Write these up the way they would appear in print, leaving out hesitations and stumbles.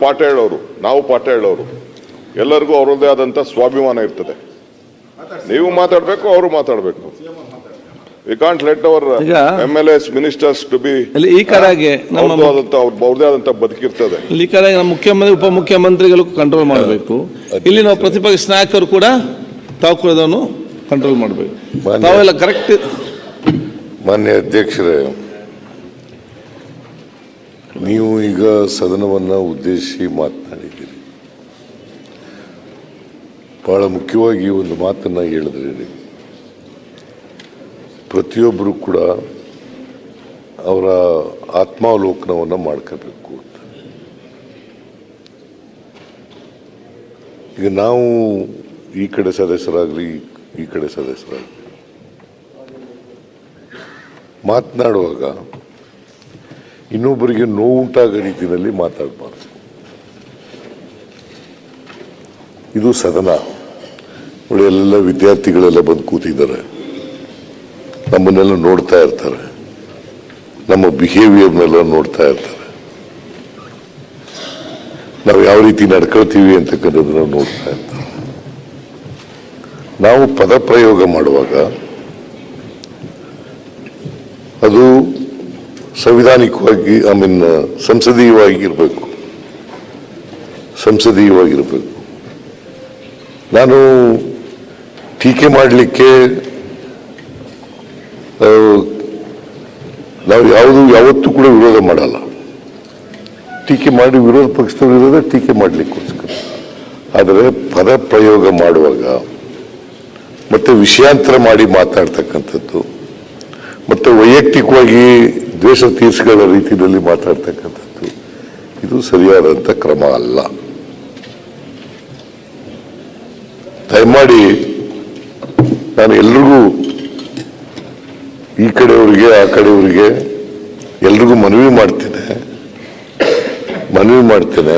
ಪಾಠ ಹೇಳೋರು, ನಾವು ಪಾಠ ಹೇಳೋರು, ಎಲ್ಲರಿಗೂ ಅವರದೇ ಆದಂಥ ಸ್ವಾಭಿಮಾನ ಇರ್ತದೆ. ನೀವು ಮಾತಾಡಬೇಕು, ಅವರು ಮಾತಾಡಬೇಕು. We can't let our MLAs ministers to be ಈ ಕಡೆಗೆ ಅವ್ರದೇ ಆದಂಥ ಬದುಕಿರ್ತದೆ. ಈ ಕಡೆಗೆ ನಮ್ಮ ಮುಖ್ಯಮಂತ್ರಿ ಉಪಮುಖ್ಯಮಂತ್ರಿಗಳು ಕಂಟ್ರೋಲ್ ಮಾಡಬೇಕು. ಇಲ್ಲಿ ನಾವು ಪ್ರತಿಪಕ್ಷ ನಾಯಕರು ಕೂಡ ತಾವು ಕೂಡ ಅದನ್ನು ಕಂಟ್ರೋಲ್ ಮಾಡಬೇಕು. ತಾವೆಲ್ಲ ಕರೆಕ್ಟ್. ಮಾನ್ಯ ಅಧ್ಯಕ್ಷರೇ, ನೀವು ಈಗ ಸದನವನ್ನು ಉದ್ದೇಶಿಸಿ ಮಾತನಾಡಿದ್ದೀರಿ. ಬಹಳ ಮುಖ್ಯವಾಗಿ ಒಂದು ಮಾತನ್ನು ಹೇಳಿದ್ರಿ ನೀವು. ಪ್ರತಿಯೊಬ್ಬರು ಕೂಡ ಅವರ ಆತ್ಮಾವಲೋಕನವನ್ನು ಮಾಡ್ಕೋಬೇಕು ಅಂತ. ಈಗ ನಾವು ಈ ಕಡೆ ಸದಸ್ಯರಾಗಲಿ ಈ ಕಡೆ ಸದಸ್ಯರಾಗಲಿ ಮಾತನಾಡುವಾಗ ಇನ್ನೊಬ್ಬರಿಗೆ ನೋವುಂಟಾಗೋ ರೀತಿಯಲ್ಲಿ ಮಾತಾಡಬಾರ್ದು. ಇದು ಸದನ. ನೋಡಿ, ಎಲ್ಲ ವಿದ್ಯಾರ್ಥಿಗಳೆಲ್ಲ ಬಂದು ಕೂತಿದ್ದಾರೆ, ನಮ್ಮನ್ನೆಲ್ಲ ನೋಡ್ತಾ ಇರ್ತಾರೆ, ನಮ್ಮ ಬಿಹೇವಿಯರ್ನೆಲ್ಲ ನೋಡ್ತಾ ಇರ್ತಾರೆ, ನಾವು ಯಾವ ರೀತಿ ನಡ್ಕೊಳ್ತೀವಿ ಅಂತಕ್ಕಂಥದ್ದನ್ನ ನೋಡ್ತಾ ಇರ್ತಾರೆ. ನಾವು ಪದ ಪ್ರಯೋಗ ಮಾಡುವಾಗ ಅದು ಸಂವಿಧಾನಿಕವಾಗಿ ಸಂಸದೀಯವಾಗಿರಬೇಕು. ನಾನು ಟೀಕೆ ಮಾಡಲಿಕ್ಕೆ ನಾವು ಯಾವತ್ತೂ ಕೂಡ ವಿರೋಧ ಮಾಡಲ್ಲ. ಟೀಕೆ ಮಾಡಿ ವಿರೋಧ ಪಕ್ಷದವರು ಇರೋದೇ ಟೀಕೆ ಮಾಡಲಿಕ್ಕೋಸ್ಕರ. ಆದರೆ ಪದ ಪ್ರಯೋಗ ಮಾಡುವಾಗ ಮತ್ತೆ ವಿಷಯಾಂತರ ಮಾಡಿ ಮಾತಾಡ್ತಕ್ಕಂಥದ್ದು ಮತ್ತು ವೈಯಕ್ತಿಕವಾಗಿ ದ್ವೇಷ ತೀರಿಸಿಕೊಳ್ಳೋ ರೀತಿಯಲ್ಲಿ ಮಾತಾಡ್ತಕ್ಕಂಥದ್ದು ಇದು ಸರಿಯಾದಂಥ ಕ್ರಮ ಅಲ್ಲ. ದಯಮಾಡಿ ನಾನು ಎಲ್ರಿಗೂ, ಈ ಕಡೆಯವರಿಗೆ ಆ ಕಡೆಯವರಿಗೆ ಎಲ್ರಿಗೂ ಮನವಿ ಮಾಡ್ತೇನೆ,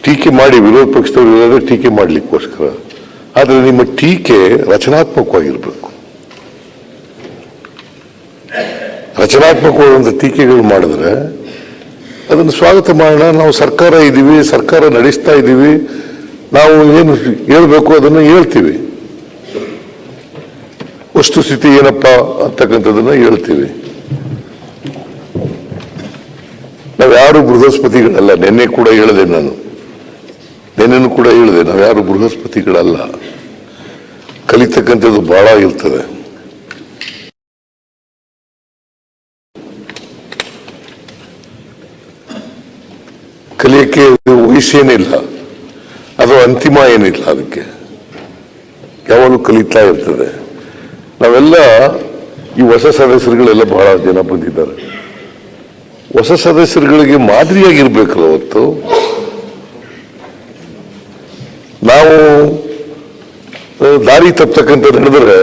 ಟೀಕೆ ಮಾಡಿ ವಿರೋಧ ಪಕ್ಷದವರು ಇರೋದೇ ಟೀಕೆ ಮಾಡಲಿಕ್ಕೋಸ್ಕರ. ಆದರೆ ನಿಮ್ಮ ಟೀಕೆ ರಚನಾತ್ಮಕವಾಗಿರಬೇಕು. ರಚನಾತ್ಮಕವಾದಂಥ ಟೀಕೆಗಳು ಮಾಡಿದ್ರೆ ಅದನ್ನು ಸ್ವಾಗತ ಮಾಡೋಣ. ನಾವು ಸರ್ಕಾರ ಇದ್ದೀವಿ, ಸರ್ಕಾರ ನಡೆಸ್ತಾ ಇದ್ದೀವಿ, ನಾವು ಏನು ಹೇಳ್ಬೇಕು ಅದನ್ನು ಹೇಳ್ತೀವಿ, ವಸ್ತುಸ್ಥಿತಿ ಏನಪ್ಪ ಅಂತಕ್ಕಂಥದ್ದನ್ನು ಹೇಳ್ತೀವಿ. ನಾವು ಯಾರು ಬೃಹಸ್ಪತಿಗಳಲ್ಲ. ನೆನ್ನೆನೂ ಕೂಡ ಹೇಳಿದೆ, ನಾವು ಯಾರು ಬೃಹಸ್ಪತಿಗಳಲ್ಲ. ಕಲಿತಕ್ಕಂಥದ್ದು ಬಹಳ ಇರ್ತದೆ. ಕಲಿಯಕ್ಕೆ ವಯಸ್ಸೇನಿಲ್ಲ, ಅದು ಅಂತಿಮ ಏನಿಲ್ಲ. ಅದಕ್ಕೆ ಯಾವಾಗಲೂ ಕಲಿತಾ ಇರ್ತದೆ. ನಾವೆಲ್ಲ ಈ ಹೊಸ ಸದಸ್ಯರುಗಳೆಲ್ಲ ಬಹಳ ಜನ ಬಂದಿದ್ದಾರೆ. ಹೊಸ ಸದಸ್ಯರುಗಳಿಗೆ ಮಾದರಿಯಾಗಿರ್ಬೇಕಲ್ಲ. ಅವತ್ತು ನಾವು ದಾರಿ ತಪ್ಪತಕ್ಕಂಥ ನಡೆದ್ರೆ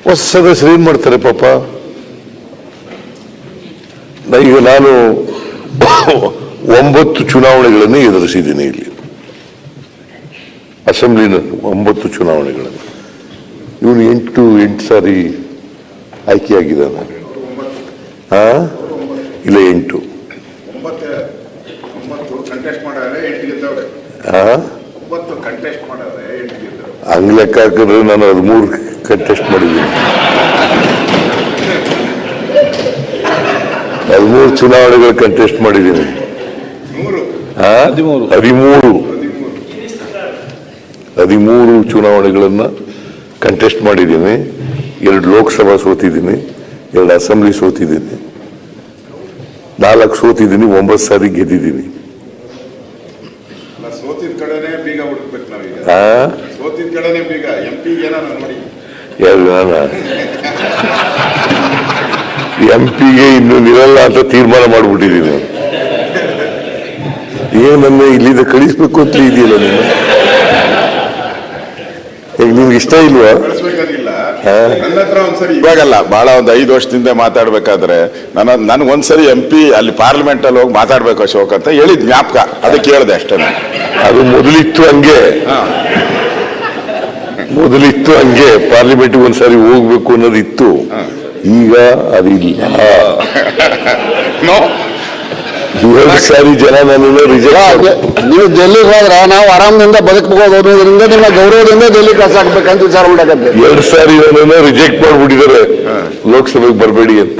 ಹೊಸ ಸದಸ್ಯರು ಏನ್ ಮಾಡ್ತಾರೆ ಪಾಪ. ಈಗ ನಾನು 9 ಚುನಾವಣೆಗಳನ್ನು ಎದುರಿಸಿದ್ದೀನಿ. ಇಲ್ಲಿ ಅಸೆಂಬ್ಲಿನಲ್ಲಿ 9 ಚುನಾವಣೆಗಳನ್ನು. ಇವನು 8 ಸಾರಿ ಆಯ್ಕೆಯಾಗಿದ್ದಾನೆ. ಇಲ್ಲ 8 ಹಂಗ್ ಲೆಕ್ಕ ಹಾಕಿದ್ರೆ ನಾನು 13 ಕಂಟೆಸ್ಟ್ ಮಾಡಿದ್ದೀನಿ. 13 ಚುನಾವಣೆಗಳು ಕಂಟೆಸ್ಟ್ ಮಾಡಿದ್ದೀನಿ. 13 ಚುನಾವಣೆಗಳನ್ನ ಕಂಟೆಸ್ಟ್ ಮಾಡಿದ್ದೀನಿ. 2 ಲೋಕಸಭಾ ಸೋತಿದ್ದೀನಿ, 2 ಅಸೆಂಬ್ಲಿ ಸೋತಿದ್ದೀನಿ, 4 ಸೋತಿದ್ದೀನಿ, 9 ಸಾರಿ ಗೆದ್ದಿದ್ದೀನಿ. MP ಗೆ ಇನ್ನು ನಿಲ್ಲಲ್ಲ ಅಂತ ತೀರ್ಮಾನ ಮಾಡ್ಬಿಟ್ಟಿದ್ದೀನಿ. ಏನನ್ನ ಇಲ್ಲಿಂದ ಕಳಿಸ್ಬೇಕು ಅಂತ ಇದೆಯಲ್ಲ ನೀನು. ಈಗ ನಿಮ್ಗೆ ಇಷ್ಟ ಇಲ್ವಾ? ಇವಾಗಲ್ಲ, ಬಹಳ ಒಂದು 5 ವರ್ಷದಿಂದ ಮಾತಾಡ್ಬೇಕಾದ್ರೆ ನನ್ಗೊಂದ್ಸರಿ MP ಅಲ್ಲಿ ಪಾರ್ಲಿಮೆಂಟ್ ಅಲ್ಲಿ ಹೋಗಿ ಮಾತಾಡ್ಬೇಕು ಅಶೋಕ್ ಅಂತ ಹೇಳಿದ್ ಜ್ಞಾಪಕ. ಅದಕ್ಕೆ ಹೇಳಿದೆ ಅಷ್ಟೇ. ಅದು ಮೊದಲಿತ್ತು ಹಂಗೆ ಪಾರ್ಲಿಮೆಂಟ್ಗೆ ಒಂದ್ಸರಿ ಹೋಗ್ಬೇಕು ಅನ್ನೋದಿತ್ತು. ಈಗ ಅದಿಲ್ಲ. 2 ಸಾರಿ ಜನ ನನ್ನನ್ನು ರಿಜೆಕ್ಟ್ ನೀವು ಡೆಲ್ಲಿಗೆ ಹೋದ್ರೆ ನಾವು ಆರಾಮದಿಂದ ಬದುಕಬಹುದು ಅನ್ನೋದ್ರಿಂದ ನಿಮ್ಮ ಗೌರವದಿಂದ ಡೆಲ್ಲಿ ಕಳ್ಸಾಕ್ಬೇಕಂತ ವಿಚಾರ ಮಾಡಕತ್ತೆ. 2 ಸಾರಿ ನನ್ನನ್ನು ರಿಜೆಕ್ಟ್ ಮಾಡಿಬಿಟ್ಟಿದ್ದಾರೆ ಲೋಕಸಭೆಗೆ ಬರಬೇಡಿ ಅಂತ.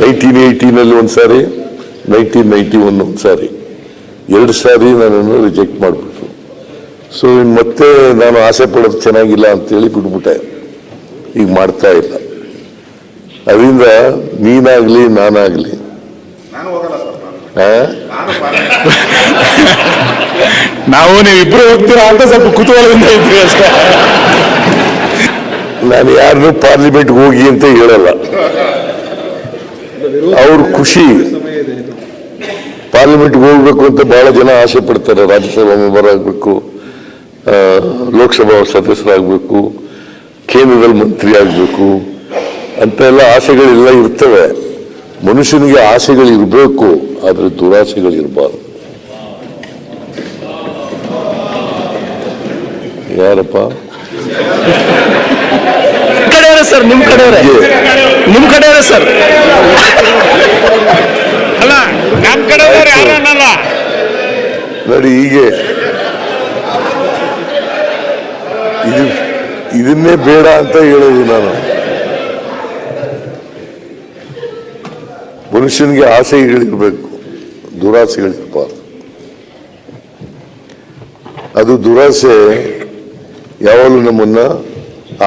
1918 ಒಂದು ಸಾರಿ, 1991 ಒಂದು ಸಾರಿ, 2 ಸಾರಿ ನನ್ನನ್ನು ರಿಜೆಕ್ಟ್ ಮಾಡಿಬಿಟ್ರು. ಸೊ ಇನ್ನು ಮತ್ತೆ ನಾನು ಆಸೆ ಪಡೋದು ಚೆನ್ನಾಗಿಲ್ಲ ಅಂತೇಳಿ ಬಿಟ್ಬಿಟ್ಟೆ. ಈಗ ಮಾಡ್ತಾ ಇಲ್ಲ. ಅದರಿಂದ ನೀನಾಗ್ಲಿ ನಾನಾಗ್ಲಿ ನಾವು ನೀವಿಬ್ರು ಹೋಗ್ತೀರಾ ಅಂತ ಸ್ವಲ್ಪ ಕುತೂಹಲದಿಂದ ಇದ್ವಿ ಅಷ್ಟೇ. ನಾನು ಯಾರನ್ನೂ ಪಾರ್ಲಿಮೆಂಟ್ಗೆ ಹೋಗಿ ಅಂತ ಹೇಳಲ್ಲ. ಅವ್ರ ಖುಷಿ. ಪಾರ್ಲಿಮೆಂಟ್ಗೆ ಹೋಗ್ಬೇಕು ಅಂತ ಬಹಳ ಜನ ಆಸೆ ಪಡ್ತಾರೆ. ರಾಜ್ಯಸಭಾ ಮೆಂಬರ್ ಆಗಬೇಕು, ಲೋಕಸಭಾ ಸದಸ್ಯರಾಗಬೇಕು, ಕೇಂದ್ರದಲ್ಲಿ ಮಂತ್ರಿ ಆಗಬೇಕು ಅಂತ ಎಲ್ಲ ಆಸೆಗಳೆಲ್ಲ ಇರ್ತವೆ. ಮನುಷ್ಯನಿಗೆ ಆಸೆಗಳಿರಬೇಕು, ಆದರೆ ದುರಾಸೆಗಳಿರಬಾರ್ದು. ಯಾರಪ್ಪ ಕಡೆಯವರೇ ಸರ್, ನಿಮ್ಮ ಕಡೆಯವರೇ, ನಿಮ್ಮ ಕಡೆಯವರೇ ಸರ್. ಅಲ್ಲ, ನಮ್ಮ ಕಡೆಯವರು ಯಾರು ಅನ್ನಲ್ಲ ನೋಡಿ. ಹೀಗೆ ಇದನ್ನೇ ಬೇಡ ಅಂತ ಹೇಳೋದು ನಾನು. ಮನುಷ್ಯನಿಗೆ ಆಸೆಗಳಿರಬೇಕು, ದುರಾಸೆಗಳಿರಬಾರ್ದು. ಅದು ದುರಾಸೆ ಯಾವಾಗಲೂ ನಮ್ಮನ್ನ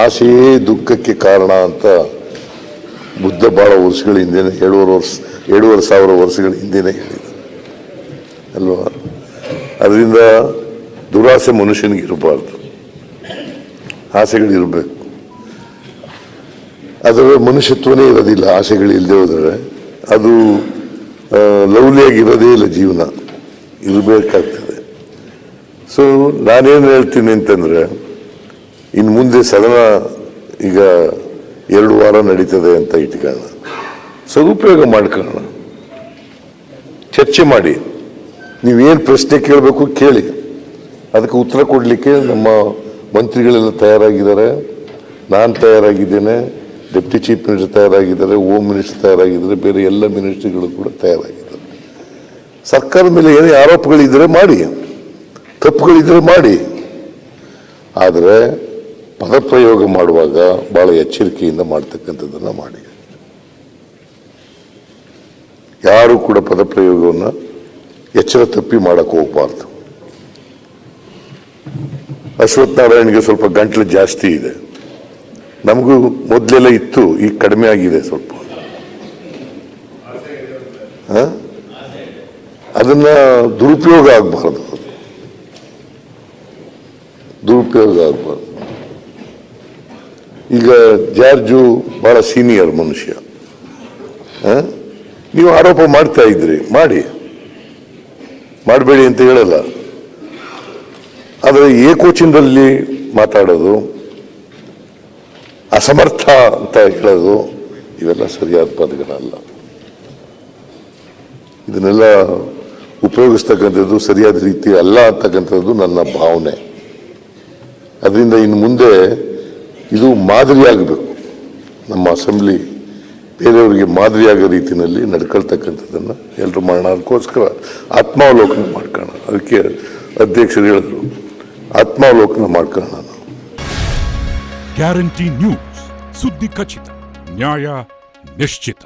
ಆಸೆಯೇ ದುಃಖಕ್ಕೆ ಕಾರಣ ಅಂತ ಬುದ್ಧ ಬಹಳ ವರ್ಷಗಳ ಹಿಂದೆನೆ 7,500 ವರ್ಷಗಳ ಹಿಂದೆನೆ ಹೇಳಿದ ಅಲ್ವಾ. ಅದರಿಂದ ದುರಾಸೆ ಮನುಷ್ಯನಿಗೆ ಇರಬಾರ್ದು, ಆಸೆಗಳಿರಬೇಕು. ಅದರ ಮನುಷ್ಯತ್ವನೇ ಇರೋದಿಲ್ಲ ಆಸೆಗಳಿಲ್ಲದೆ ಹೋದರೆ. ಅದು ಲವ್ಲಿಯಾಗಿರೋದೇ ಇಲ್ಲ, ಜೀವನ ಇರಬೇಕಾಗ್ತದೆ. ಸೊ ನಾನೇನು ಹೇಳ್ತೀನಿ ಅಂತಂದರೆ, ಇನ್ನು ಮುಂದೆ ಸದನ ಈಗ 2 ವಾರ ನಡೀತದೆ ಅಂತ ಇಟ್ಕೊಳ್ಳೋಣ, ಸದುಪಯೋಗ ಮಾಡ್ಕೊಳ್ಳೋಣ, ಚರ್ಚೆ ಮಾಡಿ. ನೀವೇನು ಪ್ರಶ್ನೆ ಕೇಳಬೇಕು ಕೇಳಿ, ಅದಕ್ಕೆ ಉತ್ತರ ಕೊಡಲಿಕ್ಕೆ ನಮ್ಮ ಮಂತ್ರಿಗಳೆಲ್ಲ ತಯಾರಾಗಿದ್ದಾರೆ, ನಾನು ತಯಾರಾಗಿದ್ದೇನೆ, ಡೆಪ್ಟಿ ಚೀಫ್ ಮಿನಿಸ್ಟರ್ ತಯಾರಾಗಿದ್ದಾರೆ, ಹೋಮ್ ಮಿನಿಸ್ಟರ್ ತಯಾರಾಗಿದ್ದಾರೆ, ಬೇರೆ ಎಲ್ಲ ಮಿನಿಸ್ಟ್ರಿಗಳು ಕೂಡ ತಯಾರಾಗಿದ್ದಾರೆ. ಸರ್ಕಾರದ ಮೇಲೆ ಏನೇ ಆರೋಪಗಳಿದ್ದರೆ ಮಾಡಿ, ತಪ್ಪುಗಳಿದ್ದರೆ ಮಾಡಿ, ಆದರೆ ಪದಪ್ರಯೋಗ ಮಾಡುವಾಗ ಬಹಳ ಎಚ್ಚರಿಕೆಯಿಂದ ಮಾಡ್ತಕ್ಕಂಥದ್ದನ್ನು ಮಾಡಿ. ಯಾರು ಕೂಡ ಪದಪ್ರಯೋಗವನ್ನು ಎಚ್ಚರ ತಪ್ಪಿ ಮಾಡಕ್ಕೆ ಹೋಗಬಾರ್ದು. ಅಶ್ವಥ್ ನಾರಾಯಣ್ಗೆ ಸ್ವಲ್ಪ ಗಂಟ್ಲು ಜಾಸ್ತಿ ಇದೆ, ನಮಗೂ ಮೊದಲೆಲ್ಲ ಇತ್ತು, ಈಗ ಕಡಿಮೆ ಆಗಿದೆ ಸ್ವಲ್ಪ. ಅದನ್ನ ದುರುಪಯೋಗ ಆಗಬಾರ್ದು, ದುರುಪಯೋಗ ಆಗಬಾರ್ದು. ಈಗ ಜಾರ್ಜು ಬಹಳ ಸೀನಿಯರ್ ಮನುಷ್ಯ, ನೀವು ಆರೋಪ ಮಾಡ್ತಾ ಇದ್ರಿ, ಮಾಡಬೇಡಿ ಅಂತ ಹೇಳಲ್ಲ. ಆದರೆ ಏಕವಚನದಲ್ಲಿ ಮಾತಾಡೋದು, ಅಸಮರ್ಥ ಅಂತ ಹೇಳೋದು, ಇವೆಲ್ಲ ಸರಿಯಾದ ಪದಗಳಲ್ಲ. ಇದನ್ನೆಲ್ಲ ಉಪಯೋಗಿಸ್ತಕ್ಕಂಥದ್ದು ಸರಿಯಾದ ರೀತಿ ಅಲ್ಲ ಅಂತಕ್ಕಂಥದ್ದು ನನ್ನ ಭಾವನೆ. ಅದರಿಂದ ಇನ್ನು ಮುಂದೆ ಇದು ಮಾದರಿಯಾಗಬೇಕು. ನಮ್ಮ ಅಸೆಂಬ್ಲಿ ಬೇರೆಯವರಿಗೆ ಮಾದರಿಯಾಗೋ ರೀತಿಯಲ್ಲಿ ನಡ್ಕೊಳ್ತಕ್ಕಂಥದ್ದನ್ನು ಎಲ್ಲರೂ ಮಾಡೋಣ. ಅದಕ್ಕೋಸ್ಕರ ಆತ್ಮಾವಲೋಕನ ಮಾಡ್ಕೊಳ್ಳೋಣ. ಅದಕ್ಕೆ ಅಧ್ಯಕ್ಷರು ಹೇಳಿದ್ರು, ಆತ್ಮಾವಲೋಕನ ಮಾಡ್ಕೊಳ್ಳೋಣ. ಗ್ಯಾರಂಟಿ ನ್ಯೂಸ್, ಸುದ್ದಿ ಖಚಿತ, ನ್ಯಾಯ ನಿಶ್ಚಿತ.